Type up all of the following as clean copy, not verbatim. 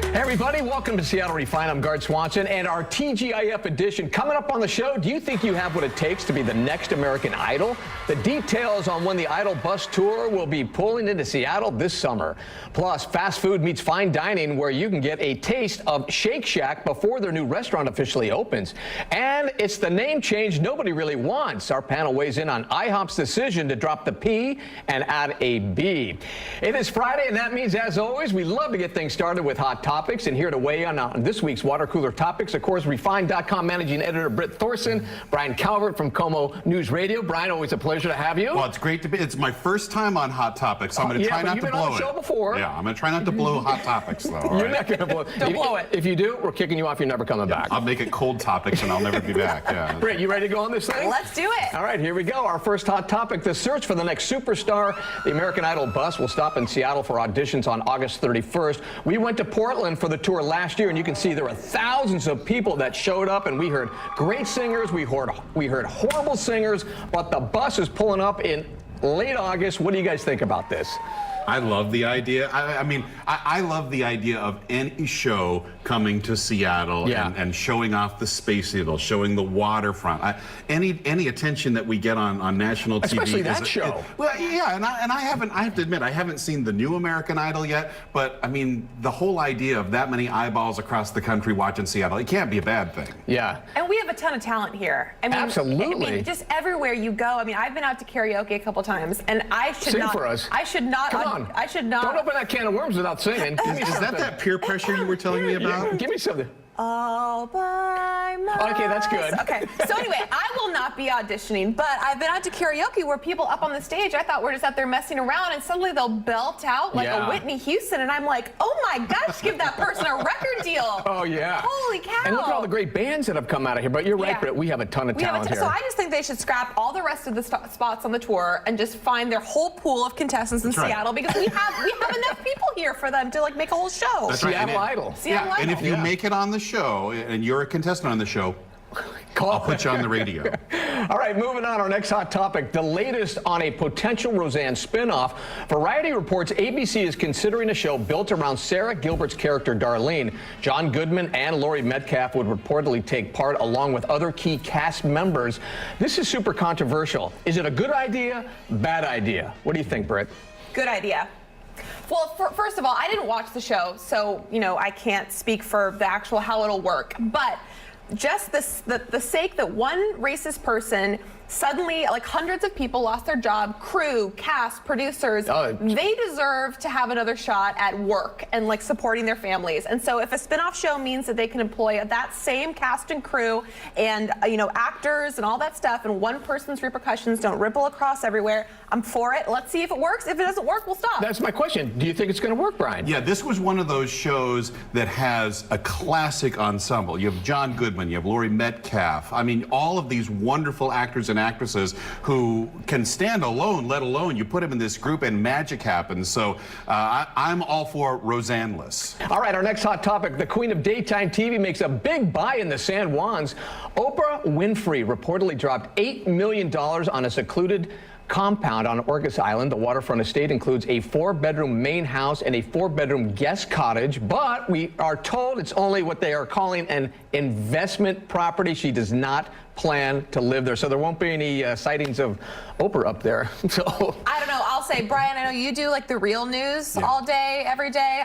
Hey everybody, welcome to Seattle Refined. I'm Gard Swanson, and our TGIF edition coming up on the show. Do you think you have what it takes to be the next American Idol? The details on when the Idol bus tour will be pulling into Seattle this summer. Plus, fast food meets fine dining, where you can get a taste of Shake Shack before their new restaurant officially opens. And it's the name change nobody really wants. Our panel weighs in on IHOP's decision to drop the P and add a B. It is Friday, and that means, as always, we love to get things started with hot topics. And here to weigh in on this week's water cooler topics, of course, Refined.com managing editor Britt Thorson, Brian Calvert from KOMO News Radio. Brian, always a pleasure to have you. Well, it's great to be. It's my first time on Hot Topics, so I'm going to try not to blow it. You've been on the show before. Yeah, I'm going to try not to blow Hot Topics, though. You're not going to blow it. Don't blow it. If you do, we're kicking you off. You're never coming back. I'll make it Cold Topics, and I'll never be back. Yeah. Britt, you ready to go on this thing? Let's do it. All right, here we go. Our first hot topic, the search for the next superstar. The American Idol bus will stop in Seattle for auditions on August 31st. We went to Portland for the tour last year, and you can see there were thousands of people that showed up, and we heard great singers, we heard horrible singers, but the bus is pulling up in late August. What do you guys think about this? I love the idea. I love the idea of any show coming to Seattle and showing off the Space Needle, showing the waterfront. Any attention that we get on national TV, especially that show. Well, yeah, and I have to admit, I haven't seen the new American Idol yet, but I mean, the whole idea of that many eyeballs across the country watching Seattle, it can't be a bad thing. Yeah. And we have a ton of talent here. I mean, absolutely. I mean, just everywhere you go. I mean, I've been out to karaoke a couple times, and I should Sing not. for us. I should not. Come on. I should not. Don't open that can of worms without singing. Is that peer pressure you were telling me about? Give me something. All by myself. Okay, that's good. Okay, so anyway, I will not be auditioning, but I've been out to karaoke where people up on the stage, I thought we're just out there messing around, and suddenly they'll belt out like a Whitney Houston, and I'm like, oh my gosh, give that person a record deal. Oh, yeah. Holy cow. And look at all the great bands that have come out of here. But you're right, Britt, we have a ton of talent here. So I just think they should scrap all the rest of the spots on the tour and just find their whole pool of contestants in Seattle, because we have enough people here for them to like make a whole show. That's Seattle Idol. Seattle Idol. And if you make it on the show, and you're a contestant on the show, I'll put you on the radio. All right, moving on. Our next hot topic, the latest on a potential Roseanne spinoff. Variety reports ABC is considering a show built around Sarah Gilbert's character, Darlene. John Goodman and Laurie Metcalf would reportedly take part along with other key cast members. This is super controversial. Is it a good idea, bad idea? What do you think, Britt? Good idea. Well, first of all, I didn't watch the show, so, you know, I can't speak for the actual how it'll work. But just the sake that one racist person suddenly, like hundreds of people lost their job, crew, cast, producers, they deserve to have another shot at work and like supporting their families. And so if a spinoff show means that they can employ that same cast and crew and, you know, actors and all that stuff, and one person's repercussions don't ripple across everywhere, I'm for it. Let's see if it works. If it doesn't work, we'll stop. That's my question. Do you think it's going to work, Brian? Yeah, this was one of those shows that has a classic ensemble. You have John Goodman, you have Laurie Metcalf. I mean, all of these wonderful actors and actresses who can stand alone, let alone you put them in this group and magic happens. So I'm all for Roseanne-less. All right, our next hot topic, the queen of daytime TV makes a big buy in the San Juans. Oprah Winfrey reportedly dropped $8 million on a secluded compound on Orcas Island. The waterfront estate includes a 4-bedroom main house and a 4-bedroom guest cottage, but we are told it's only what they are calling an investment property. She does not plan to live there, so there won't be any sightings of Oprah up there. So I don't know. I'll say, Brian, I know you do like the real news all day, every day.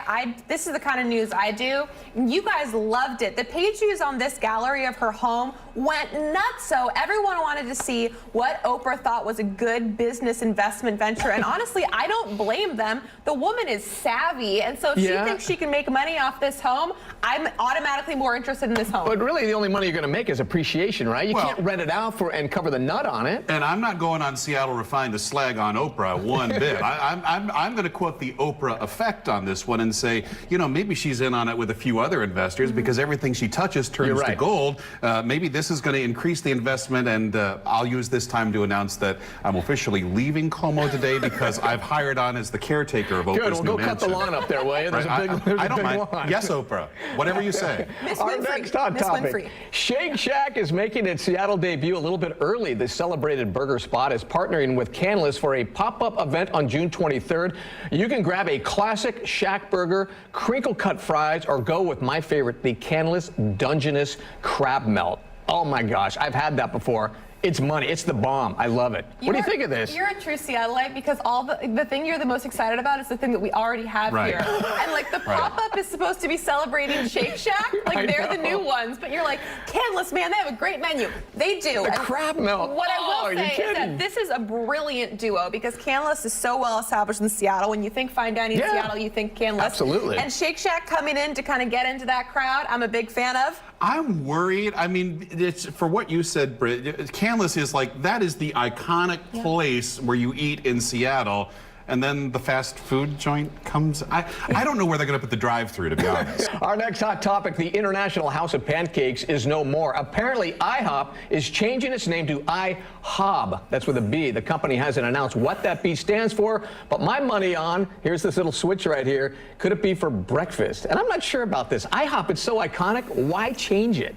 This is the kind of news I do. You guys loved it. The page views on this gallery of her home went nuts. So everyone wanted to see what Oprah thought was a good business investment venture. And honestly, I don't blame them. The woman is savvy, and so if she thinks she can make money off this home, I'm automatically more interested in this home. But really, the only money you're going to make is appreciation, right? You can't rent it out and cover the nut on it. And I'm not going on Seattle Refined to slag on Oprah one bit. I'm going to quote the Oprah effect on this one and say, you know, maybe she's in on it with a few other investors because everything she touches turns to gold. Maybe this is going to increase the investment, and I'll use this time to announce that I'm officially leaving KOMO today because I've hired on as the caretaker of Oprah's new mansion. Good, we'll go cut the lawn up there, will you? There's a big I don't mind. lawn. Yes, Oprah. Whatever you say. Our next hot topic. Shake Shack is making its Seattle debut a little bit early. The celebrated burger spot is partnering with Canlis for a pop-up event event on June 23rd. You can grab a classic Shack burger, crinkle-cut fries, or go with my favorite, the Canlis Dungeness Crab Melt. Oh my gosh, I've had that before. It's money. It's the bomb. I love it. What do you think of this? You're a true Seattleite because all the thing you're the most excited about is the thing that we already have here. And like the pop-up is supposed to be celebrating Shake Shack. Like they're the new ones. But you're like, Canlis, man, they have a great menu. They do. The crab melt. What I will say is that this is a brilliant duo because Canlis is so well established in Seattle. When you think fine dining in Seattle, you think Canlis. Absolutely. And Shake Shack coming in to kind of get into that crowd, I'm a big fan of. I'm worried. I mean, it's for what you said, Britt. Canlis is like, that is the iconic place where you eat in Seattle. And then the fast food joint comes. I don't know where they're going to put the drive-through, to be honest. Our next hot topic, the International House of Pancakes is no more. Apparently, IHOP is changing its name to IHOB. That's with a B. The company hasn't announced what that B stands for, but my money on, here's this little switch right here, could it be for breakfast? And I'm not sure about this. IHOP, it's so iconic. Why change it?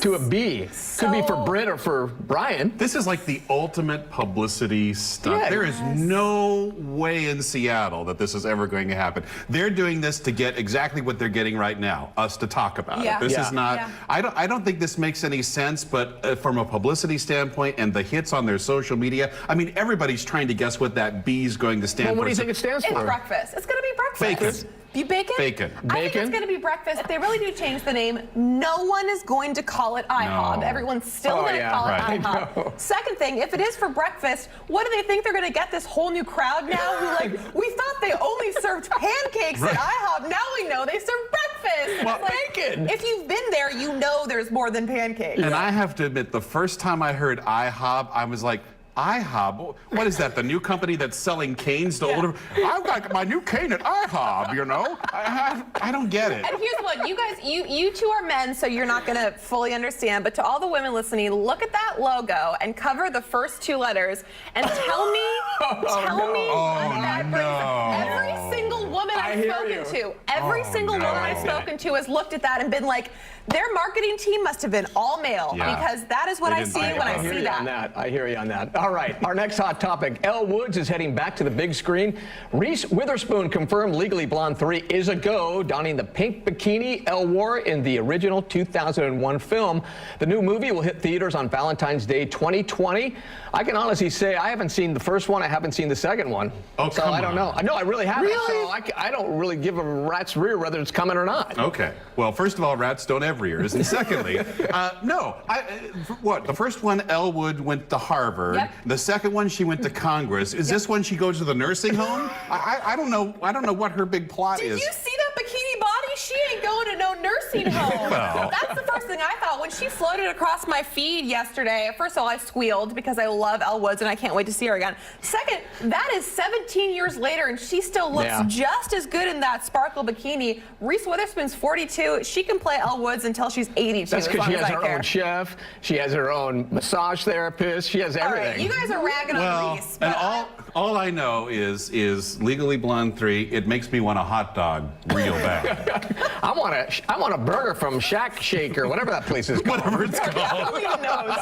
To a B. Could be for Britt or for Brian. This is like the ultimate publicity stunt. Yeah, there is no way in Seattle that this is ever going to happen. They're doing this to get exactly what they're getting right now, us to talk about it. This is not, I don't think this makes any sense, but from a publicity standpoint and the hits on their social media, I mean, everybody's trying to guess what that B is going to stand for. What do you think it stands for? It's breakfast. It's going to be breakfast. Bacon. You bacon? Bacon. I think it's going to be breakfast. They really do change the name. No one is going to call it IHOB. No. Everyone's still going to call it IHOB. Second thing, if it is for breakfast, what do they think they're going to get this whole new crowd now who like, we thought they only served pancakes at IHOB. Now we know they serve breakfast. Well, bacon. If you've been there, you know there's more than pancakes. And I have to admit, the first time I heard IHOB, I was like, IHOB? What is that, the new company that's selling canes to older? I've got my new cane at IHOB, you know? I don't get it. And here's what, you guys, you two are men, so you're not going to fully understand, but to all the women listening, look at that logo and cover the first two letters and tell me what that brings. Every single woman I've spoken to has looked at that and been like, their marketing team must have been all male because that is what I see when I see that. I hear you on that. All right, our next hot topic. Elle Woods is heading back to the big screen. Reese Witherspoon confirmed Legally Blonde 3 is a go, donning the pink bikini Elle wore in the original 2001 film. The new movie will hit theaters on Valentine's Day 2020. I can honestly say I haven't seen the first one. I haven't seen the second one. Oh, so I don't know. No, I really haven't. So I don't really give a rat's rear whether it's coming or not. Okay. Well, first of all, rats don't have rears. And secondly, the first one, Elle Wood went to Harvard. Yep. The second one, she went to Congress. Is this when she goes to the nursing home? I don't know. I don't know what her big plot is. Did you see that bikini body? She ain't going to no nursing home. Well. That's the first thing I thought when she floated across my feed yesterday. First of all, I squealed because I love Elle Woods and I can't wait to see her again. Second, that is 17 years later and she still looks just as good in that sparkle bikini. Reese Witherspoon's 42. She can play Elle Woods until she's 82. That's because she has her own chef. She has her own massage therapist. She has everything. All right, you guys are ragging on Reese. And all I know is Legally Blonde 3. It makes me want a hot dog real bad. I want a burger from Shack Shake or whatever that place is called. Whatever it's called. Who even knows?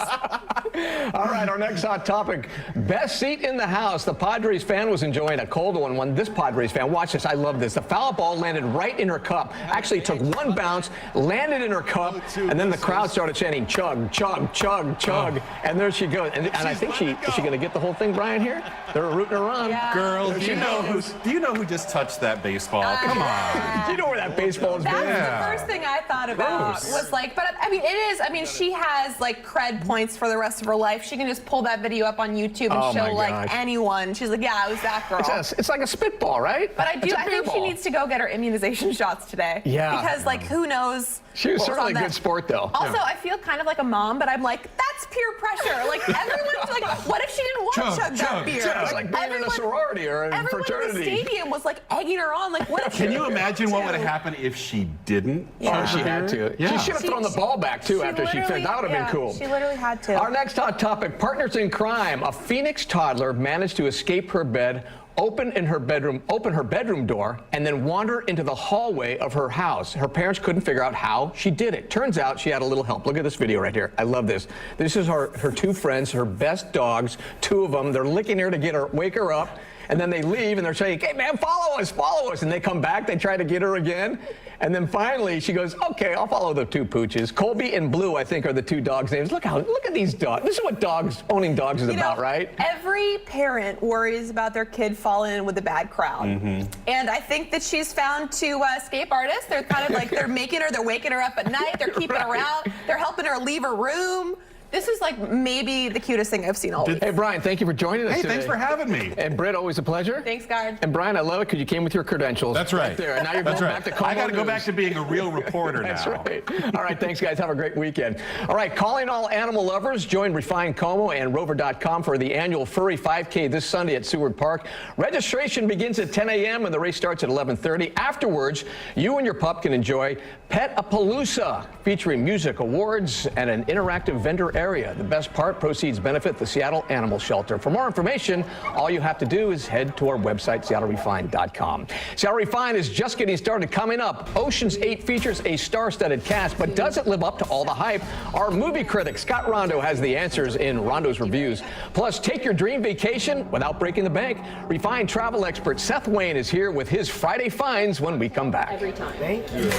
All right, our next hot topic. Best seat in the house. The Padres fan was enjoying a cold one when this Padres fan, watch this, I love this. The foul ball landed right in her cup. Actually took one bounce, landed in her cup, and then the crowd started chanting chug, chug, chug, chug. And there she goes. And I think is she going to get the whole thing, Brian, here? They're rooting her on. Yeah. Girl, do you know who just touched that baseball? Come on. Do you know where that baseball is That's going? the first thing I thought about was like, but I mean, it is. I mean, she has like cred points for the rest of her life. She can just pull that video up on YouTube and show like anyone. She's like, yeah, it was that girl. It's like a spitball, right? But I think she needs to go get her immunization shots today. Yeah. Because like, who knows? She was certainly a good sport, though. Also, I feel kind of like a mom, but I'm like, that's peer pressure. Like everyone's like, what if she didn't want to chug that beer? It's like being in a sorority or a fraternity. Everyone in the stadium was like egging her on. Like, what if Can you imagine what would have happened if she didn't? Oh, she had to. Yeah. She should have thrown the ball back, too, after she finished. That would have been cool. She literally had to. Our next hot topic, partners in crime. A Phoenix toddler managed to escape her bed, open her bedroom door, and then wander into the hallway of her house. Her parents couldn't figure out how she did it. Turns out she had a little help. Look at this video right here. I love this. This is her two friends, her best dogs, two of them. They're licking her to wake her up. and then they leave, and they're saying, hey, man, follow us, and they come back, they try to get her again, and then finally she goes, okay, I'll follow the two pooches. Colby and Blue, I think, are the two dogs' names. Look at these dogs. This is what owning dogs is about, right? Every parent worries about their kid falling in with a bad crowd. And I think that she's found two escape artists. They're kind of like, they're waking her up at night, they're keeping her out, they're helping her leave her room. This is like maybe the cutest thing I've seen all week. Hey, Brian, thank you for joining us Hey, today. thanks for having me. And Britt, always a pleasure. Thanks, guard. And Brian, I love it because you came with your credentials. That's right. There. And now you're going back to Como I got to go News. back to being a real reporter now. That's right. All right, thanks, guys. Have a great weekend. All right, calling all animal lovers, join Refine Como and Rover.com for the annual Furry 5K this Sunday at Seward Park. Registration begins at 10 a.m. and the race starts at 11:30. Afterwards, you and your pup can enjoy Pet-A-Palooza, featuring music, awards, and an interactive vendor area. The best part, proceeds benefit the Seattle Animal Shelter. For more information, all you have to do is head to our website, SeattleRefine.com. Seattle Refine is just getting started. Coming up, Ocean's 8 features a star-studded cast, but does it live up to all the hype? Our movie critic, Scott Rondo, has the answers in Rondo's reviews. Plus, take your dream vacation without breaking the bank. Refine travel expert Seth Wayne is here with his Friday finds when we come back. Every time. Thank you.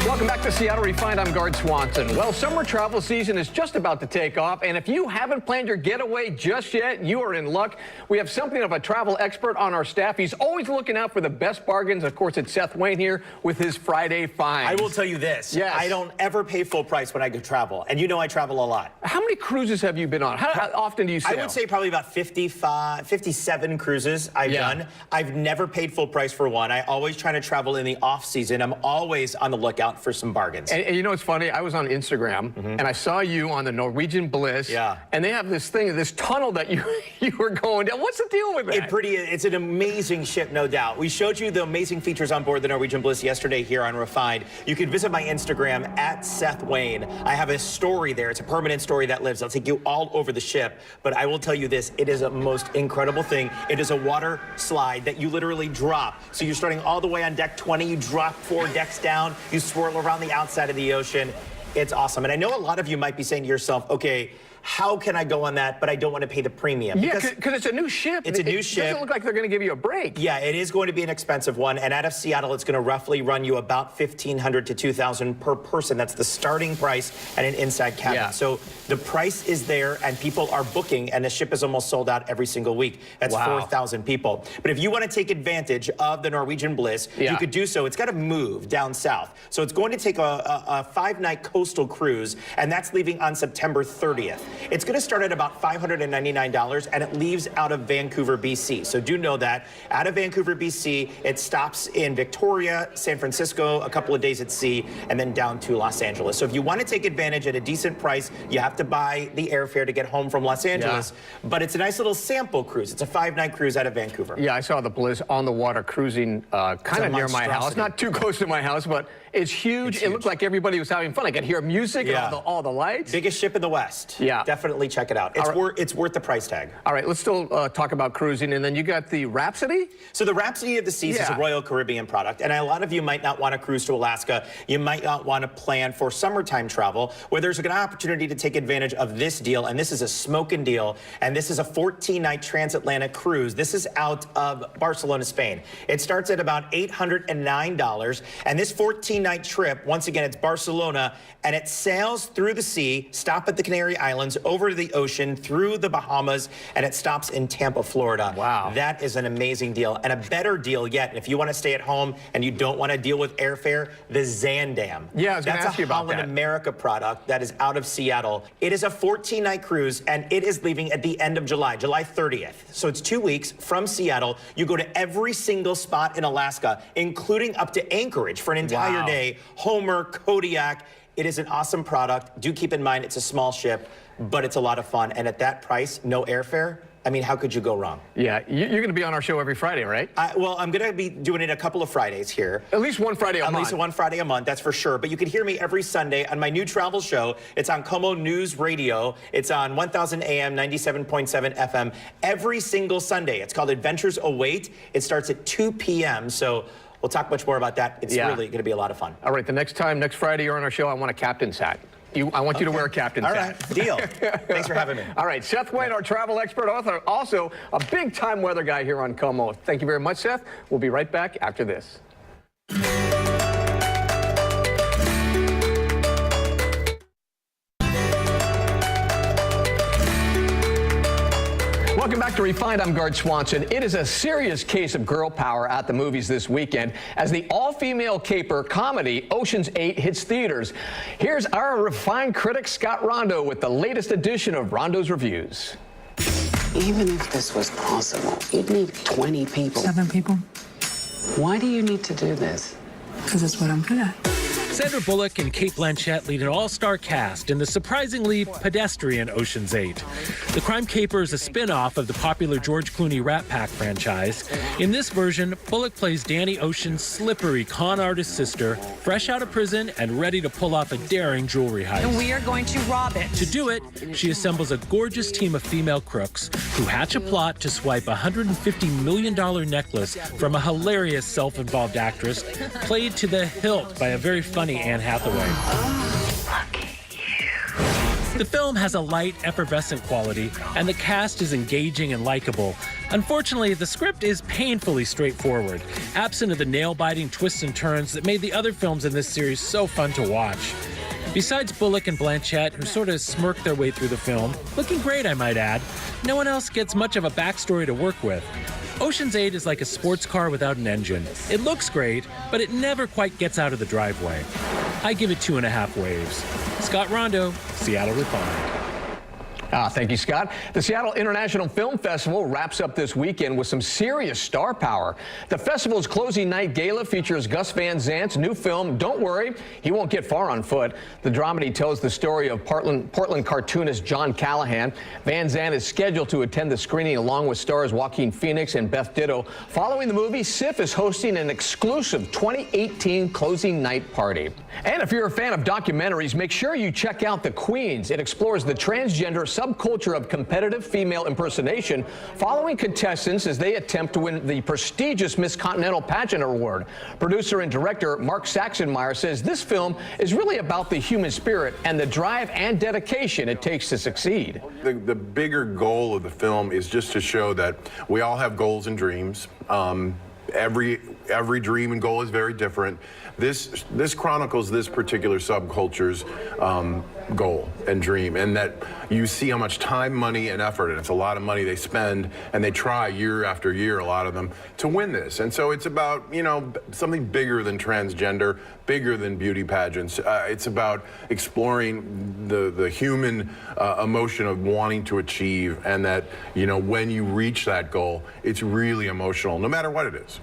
Welcome back to Seattle Refined. I'm Guard Swanson. Well, summer travel season is just about to take off, and if you haven't planned your getaway just yet, you are in luck. We have something of a travel expert on our staff. He's always looking out for the best bargains. Of course, it's Seth Wayne here with his Friday finds. I will tell you this. Yes. I don't ever pay full price when I go travel, and you know I travel a lot. How many cruises have you been on? How often do you sail? I would say probably about 57 cruises I've done. I've never paid full price for one. I always try to travel in the off season. I'm always on the lookout for some bargains. And you know what's funny? I was on Instagram and I saw you on the Norwegian Bliss. Yeah. And they have this tunnel that you were going down. What's the deal with that? It's an amazing ship, no doubt. We showed you the amazing features on board the Norwegian Bliss yesterday here on Refined. You can visit my Instagram at Seth Wayne. I have a story there. It's a permanent story that lives. I'll take you all over the ship. But I will tell you this, it is a most incredible thing. It is a water slide that you literally drop. So you're starting all the way on deck 20, you drop 4 decks down, you swirl around the outside of the ocean. It's awesome. And I know a lot of you might be saying to yourself, okay, how can I go on that, but I don't want to pay the premium? Yeah, because it's a new ship. It's a new ship. It doesn't look like they're going to give you a break. Yeah, it is going to be an expensive one. And out of Seattle, it's going to roughly run you about $1,500 to $2,000 per person. That's the starting price at an inside cabin. Yeah. So the price is there, and people are booking, and the ship is almost sold out every single week. That's 4,000 people. But if you want to take advantage of the Norwegian Bliss, you could do so. It's got to move down south. So it's going to take a 5-night coastal cruise, and that's leaving on September 30th. It's going to start at about $599, and it leaves out of Vancouver, BC. So do know that. Out of Vancouver, BC, it stops in Victoria, San Francisco, a couple of days at sea, and then down to Los Angeles. So if you want to take advantage at a decent price, you have to buy the airfare to get home from Los Angeles. But it's a nice little sample cruise. It's a 5-night cruise out of Vancouver. Yeah, I saw the Bliss on the water cruising kind of near my house. Not too close to my house, but it's huge. It looked like everybody was having fun. I could hear music and all the lights. Biggest ship in the West. Yeah. Definitely check it out. It's worth the price tag. All right, let's still talk about cruising. And then you got the Rhapsody? So the Rhapsody of the Seas is a Royal Caribbean product. And a lot of you might not want to cruise to Alaska. You might not want to plan for summertime travel, where there's an opportunity to take advantage of this deal. And this is a smoking deal. And this is a 14-night transatlantic cruise. This is out of Barcelona, Spain. It starts at about $809. And this 14-night trip, once again, it's Barcelona, and it sails through the sea, stop at the Canary Islands, over to the ocean, through the Bahamas, and it stops in Tampa, Florida. Wow. That is an amazing deal. And a better deal yet, if you want to stay at home and you don't want to deal with airfare, the Zandam. Yeah, I was going to ask you about that. That's a Holland America product that is out of Seattle. It is a 14-night cruise, and it is leaving at the end of July 30th. So it's 2 weeks from Seattle. You go to every single spot in Alaska, including up to Anchorage for an entire day. Homer, Kodiak. It is an awesome product. Do keep in mind it's a small ship, but it's a lot of fun. And at that price, no airfare, I mean, how could you go wrong? Yeah, you're going to be on our show every Friday, right? Well, I'm going to be doing it a couple of Fridays here. At least one Friday a month. At least one Friday a month, that's for sure. But you can hear me every Sunday on my new travel show. It's on Como News Radio. It's on 1000 AM, 97.7 FM every single Sunday. It's called Adventures Await. It starts at 2 p.m., so We'll talk much more about that. It's Yeah. really going to be a lot of fun. All right, the next Friday you're on our show, I want a captain's hat. I want you to wear a captain's All hat. right, deal. Thanks for having me. All right, Seth White, our travel expert, author, also a big-time weather guy here on KOMO. Thank you very much, Seth. We'll be right back after this. Welcome back to Refined. I'm Garth Swanson. It is a serious case of girl power at the movies this weekend as the all-female caper comedy Ocean's 8 hits theaters. Here's our refined critic Scott Rondo with the latest edition of Rondo's Reviews. Even if this was possible, you'd need 20 people. 7 people. Why do you need to do this? Because it's what I'm good at. Sandra Bullock and Cate Blanchett lead an all-star cast in the surprisingly pedestrian Ocean's 8. The crime caper is a spin-off of the popular George Clooney Rat Pack franchise. In this version, Bullock plays Danny Ocean's slippery con artist sister, fresh out of prison and ready to pull off a daring jewelry heist. And we are going to rob it. To do it, she assembles a gorgeous team of female crooks who hatch a plot to swipe a $150 million necklace from a hilarious self-involved actress, played to the hilt by a very funny Anne Hathaway. The film has a light, effervescent quality, and the cast is engaging and likable. Unfortunately, the script is painfully straightforward, absent of the nail-biting twists and turns that made the other films in this series so fun to watch. Besides Bullock and Blanchett, who sort of smirk their way through the film, looking great, I might add, no one else gets much of a backstory to work with. Ocean's 8 is like a sports car without an engine. It looks great, but it never quite gets out of the driveway. I give it 2.5 waves. Scott Rondo, Seattle Refined. Thank you, Scott. The Seattle International Film Festival wraps up this weekend with some serious star power. The festival's closing night gala features Gus Van Sant's new film, Don't Worry, He Won't Get Far on Foot. The dramedy tells the story of Portland cartoonist John Callahan. Van Sant is scheduled to attend the screening along with stars Joaquin Phoenix and Beth Ditto. Following the movie, SIFF is hosting an exclusive 2018 closing night party. And if you're a fan of documentaries, make sure you check out The Queens. It explores the transgender subculture of competitive female impersonation, following contestants as they attempt to win the prestigious Miss Continental Pageant Award. Producer and director Mark Saxenmeyer says this film is really about the human spirit and the drive and dedication it takes to succeed. The bigger goal of the film is just to show that we all have goals and dreams. Every dream and goal is very different. This chronicles this particular subculture's goal and dream, and that you see how much time, money, and effort, and it's a lot of money they spend, and they try year after year, a lot of them, to win this. And so it's about, you know, something bigger than transgender, bigger than beauty pageants. It's about exploring the human emotion of wanting to achieve, and that, you know, when you reach that goal, it's really emotional, no matter what it is.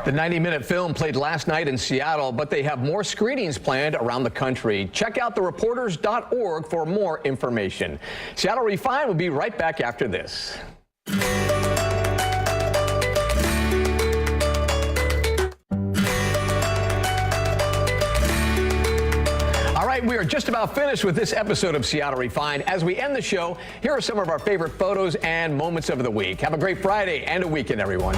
The 90-minute film played last night in Seattle, but they have more screenings planned around the country. Check out thereporters.org for more information. Seattle Refined will be right back after this. All right, we are just about finished with this episode of Seattle Refined. As we end the show, here are some of our favorite photos and moments of the week. Have a great Friday and a weekend, everyone.